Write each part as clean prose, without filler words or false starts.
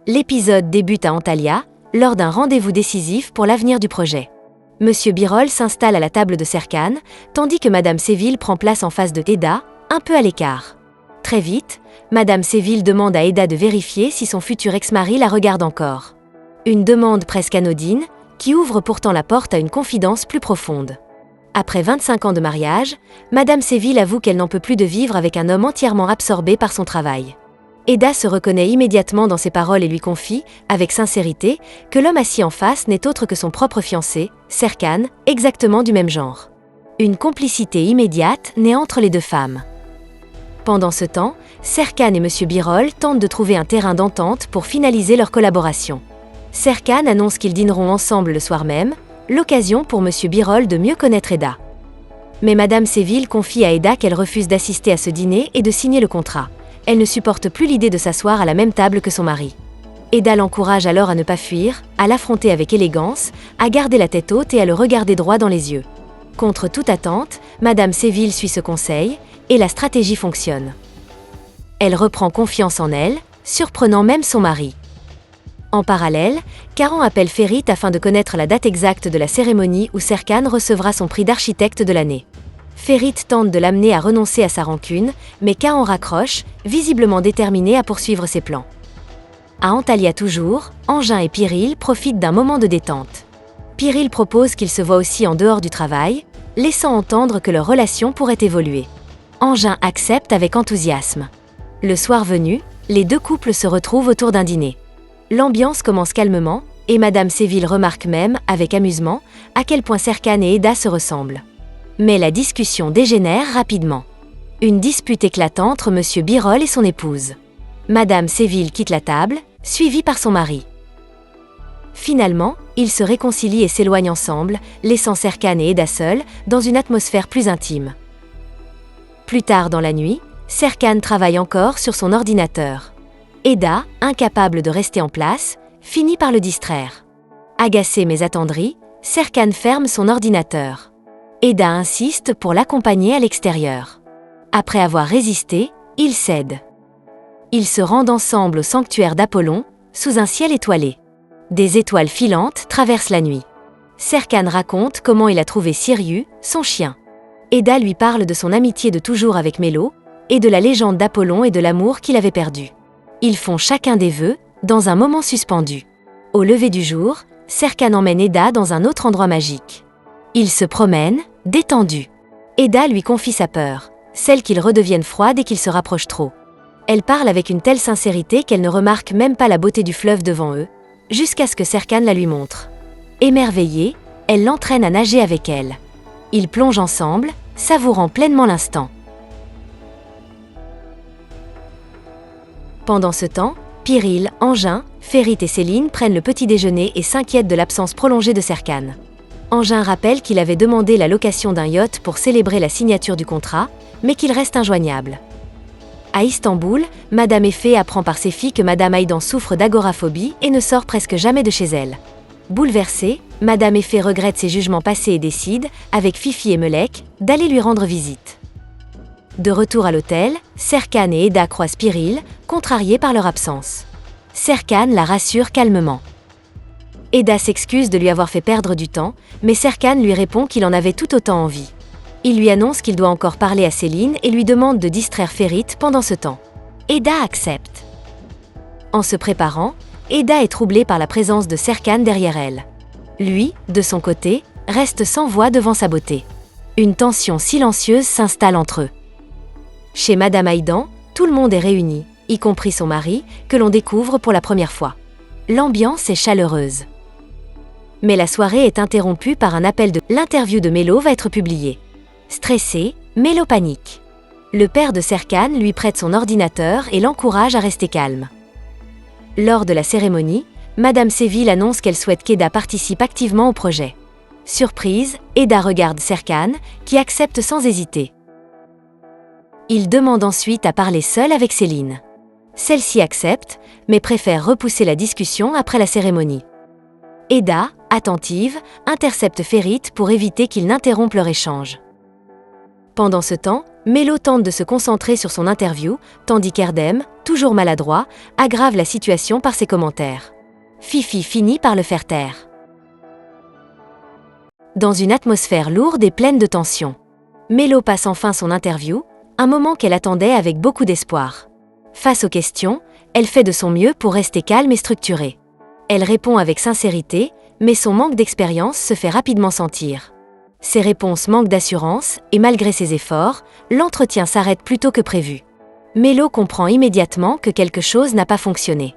L'épisode débute à Antalya, lors d'un rendez-vous décisif pour l'avenir du projet. Monsieur Birol s'installe à la table de Serkan, tandis que Madame Séville prend place en face de Eda, un peu à l'écart. Très vite, Madame Séville demande à Eda de vérifier si son futur ex-mari la regarde encore. Une demande presque anodine, qui ouvre pourtant la porte à une confidence plus profonde. Après 25 ans de mariage, Madame Séville avoue qu'elle n'en peut plus de vivre avec un homme entièrement absorbé par son travail. Eda se reconnaît immédiatement dans ses paroles et lui confie, avec sincérité, que l'homme assis en face n'est autre que son propre fiancé, Serkan, exactement du même genre. Une complicité immédiate naît entre les deux femmes. Pendant ce temps, Serkan et Monsieur Birol tentent de trouver un terrain d'entente pour finaliser leur collaboration. Serkan annonce qu'ils dîneront ensemble le soir même, l'occasion pour Monsieur Birol de mieux connaître Eda. Mais Madame Séville confie à Eda qu'elle refuse d'assister à ce dîner et de signer le contrat. Elle ne supporte plus l'idée de s'asseoir à la même table que son mari. Eda l'encourage alors à ne pas fuir, à l'affronter avec élégance, à garder la tête haute et à le regarder droit dans les yeux. Contre toute attente, Madame Séville suit ce conseil, et la stratégie fonctionne. Elle reprend confiance en elle, surprenant même son mari. En parallèle, Karan appelle Ferit afin de connaître la date exacte de la cérémonie où Serkan recevra son prix d'architecte de l'année. Ferit tente de l'amener à renoncer à sa rancune, mais Karan raccroche, visiblement déterminé à poursuivre ses plans. À Antalya toujours, Engin et Piril profitent d'un moment de détente. Piril propose qu'ils se voient aussi en dehors du travail, laissant entendre que leur relation pourrait évoluer. Engin accepte avec enthousiasme. Le soir venu, les deux couples se retrouvent autour d'un dîner. L'ambiance commence calmement, et Madame Séville remarque même, avec amusement, à quel point Serkan et Eda se ressemblent. Mais la discussion dégénère rapidement. Une dispute éclate entre Monsieur Birol et son épouse. Madame Séville quitte la table, suivie par son mari. Finalement, ils se réconcilient et s'éloignent ensemble, laissant Serkan et Eda seuls, dans une atmosphère plus intime. Plus tard dans la nuit, Serkan travaille encore sur son ordinateur. Eda, incapable de rester en place, finit par le distraire. Agacé mais attendri, Serkan ferme son ordinateur. Eda insiste pour l'accompagner à l'extérieur. Après avoir résisté, ils cèdent. Ils se rendent ensemble au sanctuaire d'Apollon, sous un ciel étoilé. Des étoiles filantes traversent la nuit. Serkan raconte comment il a trouvé Sirius, son chien. Eda lui parle de son amitié de toujours avec Mélo, et de la légende d'Apollon et de l'amour qu'il avait perdu. Ils font chacun des vœux, dans un moment suspendu. Au lever du jour, Serkan emmène Eda dans un autre endroit magique. Ils se promènent, détendus. Eda lui confie sa peur, celle qu'ils redeviennent froides et qu'ils se rapprochent trop. Elle parle avec une telle sincérité qu'elle ne remarque même pas la beauté du fleuve devant eux, jusqu'à ce que Serkan la lui montre. Émerveillée, elle l'entraîne à nager avec elle. Ils plongent ensemble, savourant pleinement l'instant. Pendant ce temps, Piril, Engin, Ferit et Céline prennent le petit déjeuner et s'inquiètent de l'absence prolongée de Serkan. Engin rappelle qu'il avait demandé la location d'un yacht pour célébrer la signature du contrat, mais qu'il reste injoignable. À Istanbul, Madame Effet apprend par ses filles que Madame Aydan souffre d'agoraphobie et ne sort presque jamais de chez elle. Bouleversée, Madame Effet regrette ses jugements passés et décide, avec Fifi et Melek, d'aller lui rendre visite. De retour à l'hôtel, Serkan et Eda croisent Piril, contrariés par leur absence. Serkan la rassure calmement. Eda s'excuse de lui avoir fait perdre du temps, mais Serkan lui répond qu'il en avait tout autant envie. Il lui annonce qu'il doit encore parler à Céline et lui demande de distraire Ferit pendant ce temps. Eda accepte. En se préparant, Eda est troublée par la présence de Serkan derrière elle. Lui, de son côté, reste sans voix devant sa beauté. Une tension silencieuse s'installe entre eux. Chez Madame Aydan, tout le monde est réuni, y compris son mari, que l'on découvre pour la première fois. L'ambiance est chaleureuse. Mais la soirée est interrompue par un appel de l'interview de Mélo va être publiée. Stressé, Mélo panique. Le père de Serkan lui prête son ordinateur et l'encourage à rester calme. Lors de la cérémonie, Madame Séville annonce qu'elle souhaite qu'Eda participe activement au projet. Surprise, Eda regarde Serkan, qui accepte sans hésiter. Il demande ensuite à parler seul avec Céline. Celle-ci accepte, mais préfère repousser la discussion après la cérémonie. Eda, attentive, intercepte Ferit pour éviter qu'il n'interrompe leur échange. Pendant ce temps, Mélo tente de se concentrer sur son interview, tandis qu'Erdem, toujours maladroit, aggrave la situation par ses commentaires. Fifi finit par le faire taire. Dans une atmosphère lourde et pleine de tension, Mélo passe enfin son interview, un moment qu'elle attendait avec beaucoup d'espoir. Face aux questions, elle fait de son mieux pour rester calme et structurée. Elle répond avec sincérité, mais son manque d'expérience se fait rapidement sentir. Ses réponses manquent d'assurance, et malgré ses efforts, l'entretien s'arrête plus tôt que prévu. Mélo comprend immédiatement que quelque chose n'a pas fonctionné.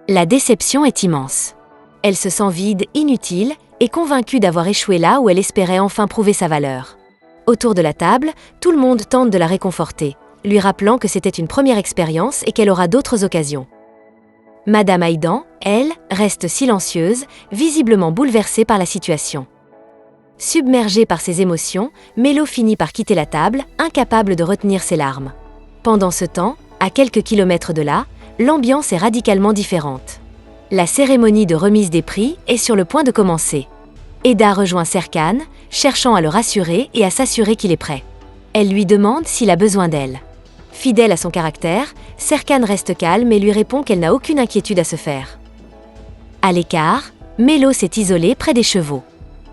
La déception est immense. Elle se sent vide, inutile, et convaincue d'avoir échoué là où elle espérait enfin prouver sa valeur. Autour de la table, tout le monde tente de la réconforter, lui rappelant que c'était une première expérience et qu'elle aura d'autres occasions. Madame Haïdan, elle, reste silencieuse, visiblement bouleversée par la situation. Submergée par ses émotions, Mélo finit par quitter la table, incapable de retenir ses larmes. Pendant ce temps, à quelques kilomètres de là, l'ambiance est radicalement différente. La cérémonie de remise des prix est sur le point de commencer. Eda rejoint Serkan, cherchant à le rassurer et à s'assurer qu'il est prêt. Elle lui demande s'il a besoin d'elle. Fidèle à son caractère, Serkan reste calme et lui répond qu'elle n'a aucune inquiétude à se faire. À l'écart, Mélo s'est isolée près des chevaux.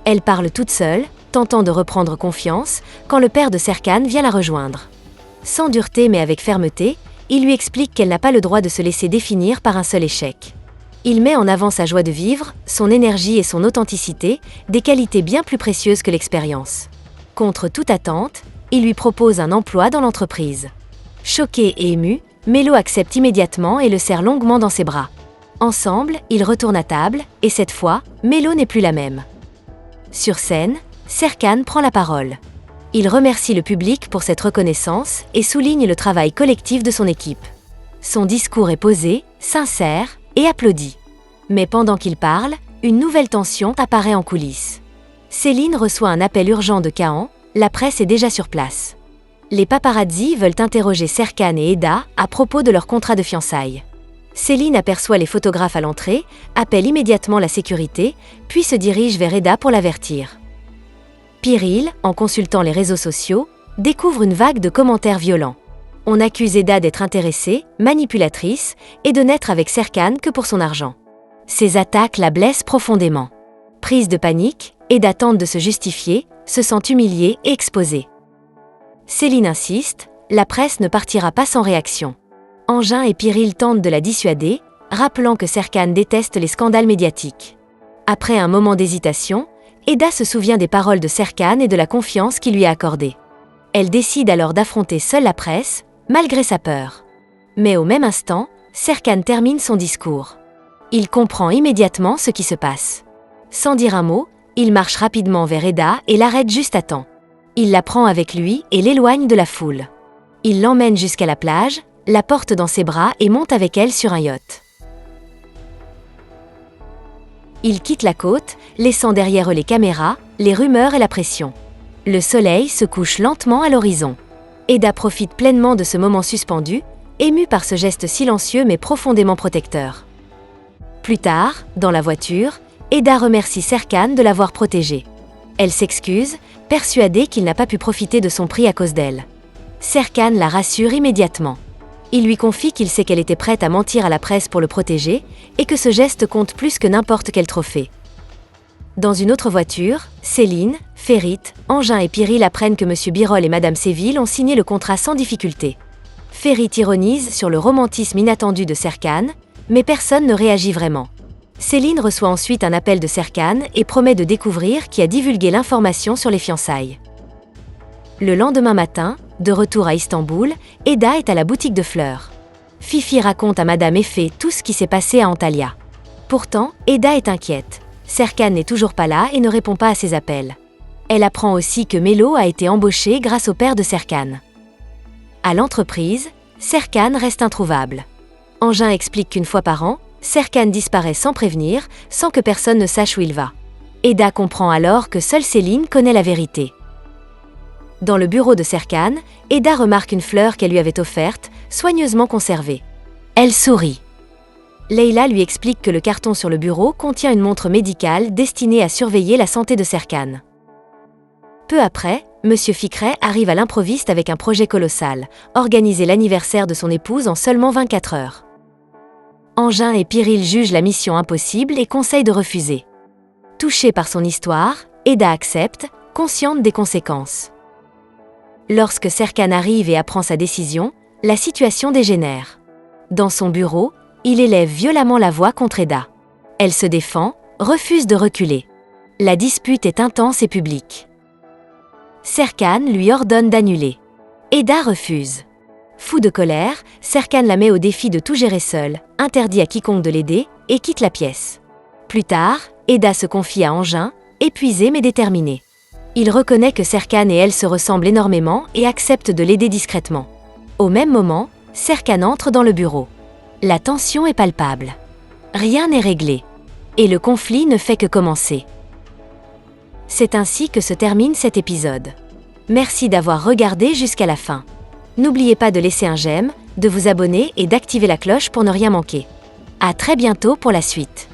Elle parle toute seule, tentant de reprendre confiance, quand le père de Serkan vient la rejoindre. Sans dureté mais avec fermeté, il lui explique qu'elle n'a pas le droit de se laisser définir par un seul échec. Il met en avant sa joie de vivre, son énergie et son authenticité, des qualités bien plus précieuses que l'expérience. Contre toute attente, il lui propose un emploi dans l'entreprise. Choqué et ému, Mélo accepte immédiatement et le serre longuement dans ses bras. Ensemble, ils retournent à table, et cette fois, Mélo n'est plus la même. Sur scène, Serkan prend la parole. Il remercie le public pour cette reconnaissance et souligne le travail collectif de son équipe. Son discours est posé, sincère et applaudi. Mais pendant qu'il parle, une nouvelle tension apparaît en coulisses. Céline reçoit un appel urgent de Kaan, la presse est déjà sur place. Les paparazzis veulent interroger Serkan et Eda à propos de leur contrat de fiançailles. Céline aperçoit les photographes à l'entrée, appelle immédiatement la sécurité, puis se dirige vers Eda pour l'avertir. Piril, en consultant les réseaux sociaux, découvre une vague de commentaires violents. On accuse Eda d'être intéressée, manipulatrice, et de n'être avec Serkan que pour son argent. Ces attaques la blessent profondément. Prise de panique, Eda tente de se justifier, se sent humiliée et exposée. Céline insiste, la presse ne partira pas sans réaction. Engin et Piril tentent de la dissuader, rappelant que Serkan déteste les scandales médiatiques. Après un moment d'hésitation, Eda se souvient des paroles de Serkan et de la confiance qu'il lui a accordée. Elle décide alors d'affronter seule la presse, malgré sa peur. Mais au même instant, Serkan termine son discours. Il comprend immédiatement ce qui se passe. Sans dire un mot, il marche rapidement vers Eda et l'arrête juste à temps. Il la prend avec lui et l'éloigne de la foule. Il l'emmène jusqu'à la plage, la porte dans ses bras et monte avec elle sur un yacht. Ils quittent la côte, laissant derrière eux les caméras, les rumeurs et la pression. Le soleil se couche lentement à l'horizon. Eda profite pleinement de ce moment suspendu, émue par ce geste silencieux mais profondément protecteur. Plus tard, dans la voiture, Eda remercie Serkan de l'avoir protégée. Elle s'excuse, persuadée qu'il n'a pas pu profiter de son prix à cause d'elle. Serkan la rassure immédiatement. Il lui confie qu'il sait qu'elle était prête à mentir à la presse pour le protéger, et que ce geste compte plus que n'importe quel trophée. Dans une autre voiture, Céline, Ferit, Engin et Piril apprennent que M. Birol et Mme Séville ont signé le contrat sans difficulté. Ferit ironise sur le romantisme inattendu de Serkan, mais personne ne réagit vraiment. Céline reçoit ensuite un appel de Serkan et promet de découvrir qui a divulgué l'information sur les fiançailles. Le lendemain matin, de retour à Istanbul, Eda est à la boutique de fleurs. Fifi raconte à Madame Effet tout ce qui s'est passé à Antalya. Pourtant, Eda est inquiète. Serkan n'est toujours pas là et ne répond pas à ses appels. Elle apprend aussi que Mélo a été embauché grâce au père de Serkan. À l'entreprise, Serkan reste introuvable. Engin explique qu'une fois par an, Serkan disparaît sans prévenir, sans que personne ne sache où il va. Eda comprend alors que seule Céline connaît la vérité. Dans le bureau de Serkan, Eda remarque une fleur qu'elle lui avait offerte, soigneusement conservée. Elle sourit. Leila lui explique que le carton sur le bureau contient une montre médicale destinée à surveiller la santé de Serkan. Peu après, Monsieur Ficret arrive à l'improviste avec un projet colossal, organiser l'anniversaire de son épouse en seulement 24 heures. Engin et Pyrrhil jugent la mission impossible et conseillent de refuser. Touchée par son histoire, Eda accepte, consciente des conséquences. Lorsque Serkan arrive et apprend sa décision, la situation dégénère. Dans son bureau, il élève violemment la voix contre Eda. Elle se défend, refuse de reculer. La dispute est intense et publique. Serkan lui ordonne d'annuler. Eda refuse. Fou de colère, Serkan la met au défi de tout gérer seule, interdit à quiconque de l'aider, et quitte la pièce. Plus tard, Eda se confie à Engin, épuisé mais déterminé. Il reconnaît que Serkan et elle se ressemblent énormément et accepte de l'aider discrètement. Au même moment, Serkan entre dans le bureau. La tension est palpable. Rien n'est réglé. Et le conflit ne fait que commencer. C'est ainsi que se termine cet épisode. Merci d'avoir regardé jusqu'à la fin. N'oubliez pas de laisser un j'aime, de vous abonner et d'activer la cloche pour ne rien manquer. À très bientôt pour la suite.